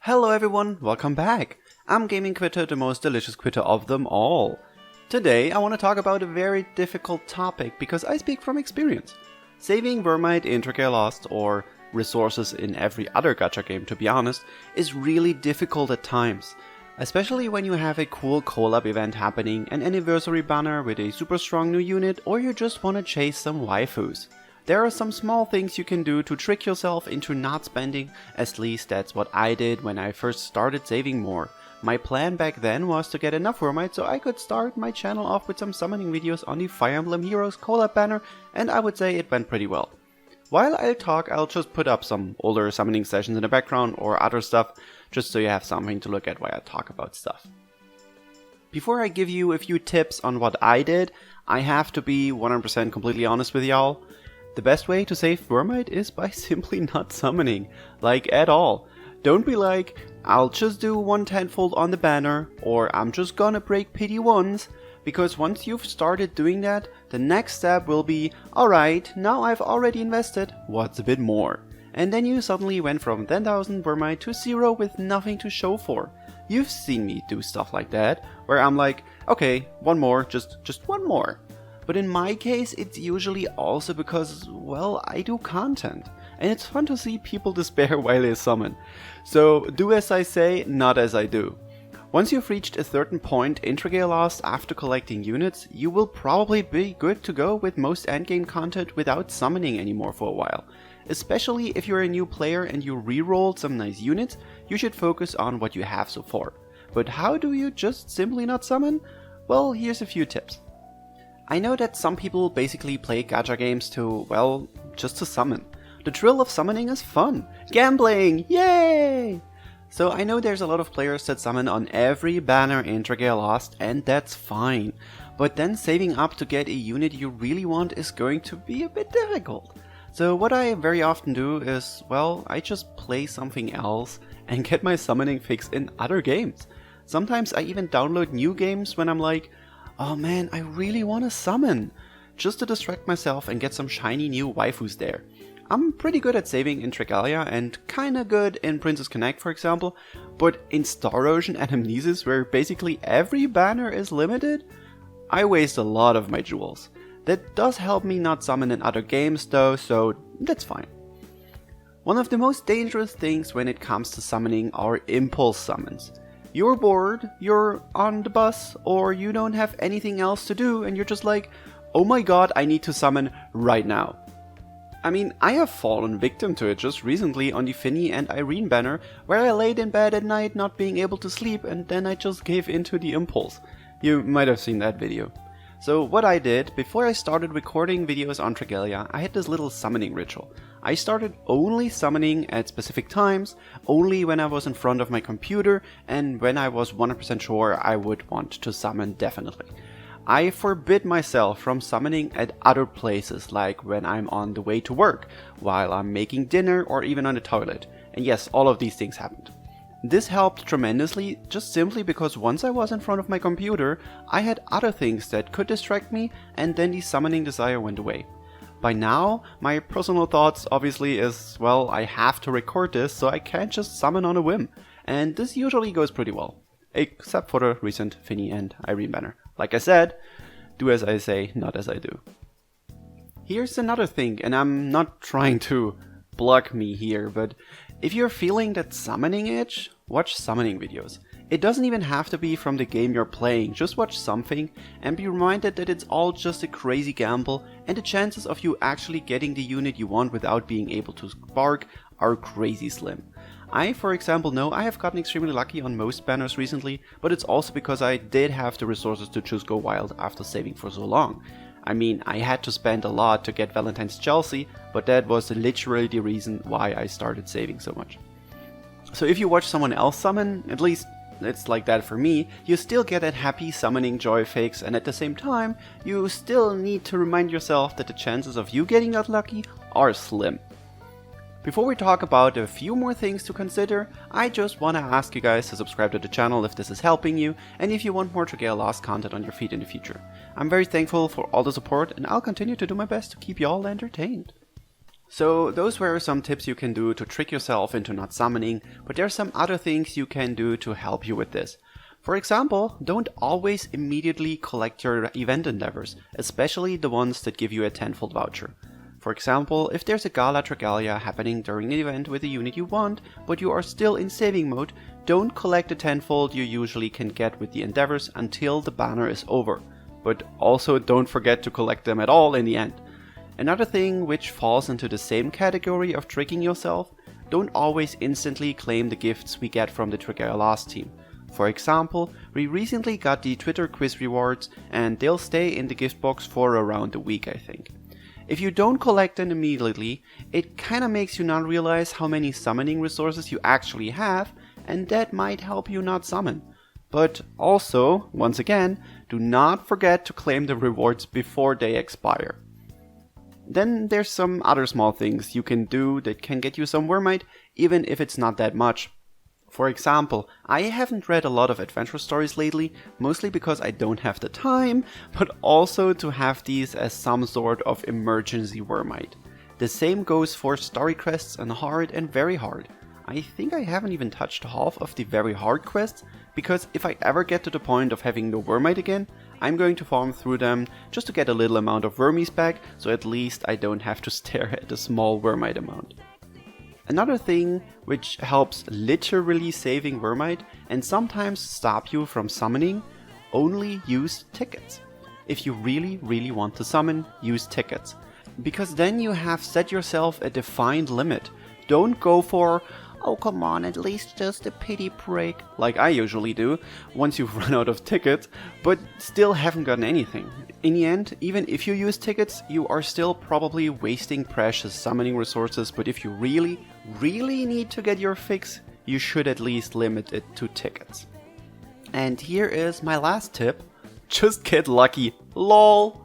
Hello everyone, welcome back. I'm Gaming Quitte, the most delicious Quitte of them all. Today I want to talk about a very difficult topic because I speak from experience. Saving Wyrmite in Dragalia Lost, or resources in every other gacha game to be honest, is really difficult at times. Especially when you have a cool collab event happening, an anniversary banner with a super strong new unit, or you just want to chase some waifus. There are some small things you can do to trick yourself into not spending, at least that's what I did when I first started saving more. My plan back then was to get enough Wyrmite so I could start my channel off with some summoning videos on the Fire Emblem Heroes collab banner, and I would say it went pretty well. While I talk, I'll just put up some older summoning sessions in the background or other stuff, just so you have something to look at while I talk about stuff. Before I give you a few tips on what I did, I have to be 100% completely honest with y'all. The best way to save Wyrmite is by simply not summoning, like at all. Don't be like, I'll just do one tenfold on the banner, or I'm just gonna break pity once, because once you've started doing that, the next step will be, alright, now I've already invested, what's a bit more? And then you suddenly went from 10,000 Wyrmite to 0 with nothing to show for. You've seen me do stuff like that, where I'm like, okay, one more, just one more. But in my case, it's usually also because, well, I do content. And it's fun to see people despair while they summon. So do as I say, not as I do. Once you've reached a certain point in Dragalia Lost after collecting units, you will probably be good to go with most endgame content without summoning anymore for a while. Especially if you're a new player and you rerolled some nice units, you should focus on what you have so far. But how do you just simply not summon? Well, here's a few tips. I know that some people basically play gacha games to, well, just to summon. The thrill of summoning is fun. Gambling! Yay! So I know there's a lot of players that summon on every banner in Dragalia Lost, and that's fine. But then saving up to get a unit you really want is going to be a bit difficult. So what I very often do is, well, I just play something else and get my summoning fix in other games. Sometimes I even download new games when I'm like, oh man, I really want to summon, just to distract myself and get some shiny new waifus there. I'm pretty good at saving in Dragalia and kinda good in Princess Connect for example, but in Star Ocean and Amnesis, where basically every banner is limited, I waste a lot of my jewels. That does help me not summon in other games though, so that's fine. One of the most dangerous things when it comes to summoning are impulse summons. You're bored, you're on the bus, or you don't have anything else to do and you're just like, oh my god, I need to summon right now. I mean, I have fallen victim to it just recently on the Finny and Irene banner, where I laid in bed at night not being able to sleep and then I just gave in to the impulse. You might have seen that video. So what I did, before I started recording videos on Dragalia, I had this little summoning ritual. I started only summoning at specific times, only when I was in front of my computer, and when I was 100% sure I would want to summon definitely. I forbid myself from summoning at other places, like when I'm on the way to work, while I'm making dinner, or even on the toilet. And yes, all of these things happened. This helped tremendously, just simply because once I was in front of my computer, I had other things that could distract me, and then the summoning desire went away. By now, my personal thoughts obviously is, well, I have to record this, so I can't just summon on a whim. And this usually goes pretty well. Except for the recent Finny and Irene banner. Like I said, do as I say, not as I do. Here's another thing, and I'm not trying to block me here, but if you're feeling that summoning itch, watch summoning videos. It doesn't even have to be from the game you're playing, just watch something and be reminded that it's all just a crazy gamble and the chances of you actually getting the unit you want without being able to spark are crazy slim. I, for example, know I have gotten extremely lucky on most banners recently, but it's also because I did have the resources to just go wild after saving for so long. I mean, I had to spend a lot to get Valentine's Chelsea, but that was literally the reason why I started saving so much. So if you watch someone else summon, at least it's like that for me, you still get that happy summoning joy fix, and at the same time, you still need to remind yourself that the chances of you getting that lucky are slim. Before we talk about a few more things to consider, I just want to ask you guys to subscribe to the channel if this is helping you, and if you want more Dragalia Lost content on your feed in the future. I'm very thankful for all the support, and I'll continue to do my best to keep you all entertained. So those were some tips you can do to trick yourself into not summoning, but there are some other things you can do to help you with this. For example, don't always immediately collect your event endeavors, especially the ones that give you a tenfold voucher. For example, if there's a Gala Dragalia happening during an event with a unit you want, but you are still in saving mode, don't collect the tenfold you usually can get with the endeavors until the banner is over. But also don't forget to collect them at all in the end. Another thing which falls into the same category of tricking yourself, don't always instantly claim the gifts we get from the Dragalia Lost team. For example, we recently got the Twitter quiz rewards and they'll stay in the gift box for around a week, I think. If you don't collect them immediately, it kinda makes you not realize how many summoning resources you actually have, and that might help you not summon. But also, once again, do not forget to claim the rewards before they expire. Then there's some other small things you can do that can get you some Wyrmite, even if it's not that much. For example, I haven't read a lot of adventure stories lately, mostly because I don't have the time, but also to have these as some sort of emergency Wyrmite. The same goes for story quests and hard and very hard. I think I haven't even touched half of the very hard quests, because if I ever get to the point of having no Wyrmite again, I'm going to farm through them just to get a little amount of Wyrmies back, so at least I don't have to stare at a small Wyrmite amount. Another thing which helps literally saving Wyrmite and sometimes stop you from summoning, only use tickets. If you really want to summon, use tickets. Because then you have set yourself a defined limit. Don't go for, oh come on, at least just a pity break, like I usually do, once you've run out of tickets, but still haven't gotten anything. In the end, even if you use tickets, you are still probably wasting precious summoning resources, but if you really need to get your fix, you should at least limit it to tickets. And here is my last tip, just get lucky, lol!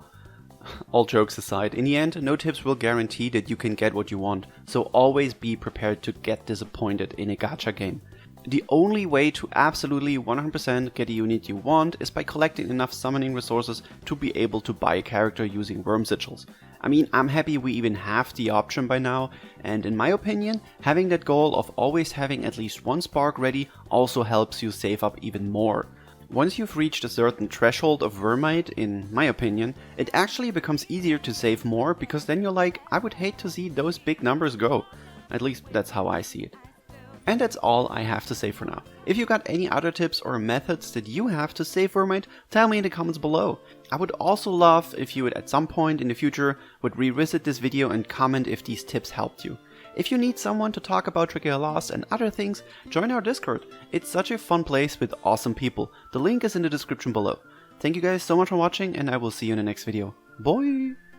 All jokes aside, in the end, no tips will guarantee that you can get what you want, so always be prepared to get disappointed in a gacha game. The only way to absolutely 100% get a unit you want is by collecting enough summoning resources to be able to buy a character using worm sigils. I mean, I'm happy we even have the option by now, and in my opinion, having that goal of always having at least one spark ready also helps you save up even more. Once you've reached a certain threshold of Wyrmite, in my opinion, it actually becomes easier to save more, because then you're like, I would hate to see those big numbers go. At least that's how I see it. And that's all I have to say for now. If you got any other tips or methods that you have to save Wyrmite, tell me in the comments below. I would also love if you would at some point in the future would revisit this video and comment if these tips helped you. If you need someone to talk about Dragalia Lost and other things, join our Discord. It's such a fun place with awesome people. The link is in the description below. Thank you guys so much for watching, and I will see you in the next video. Bye!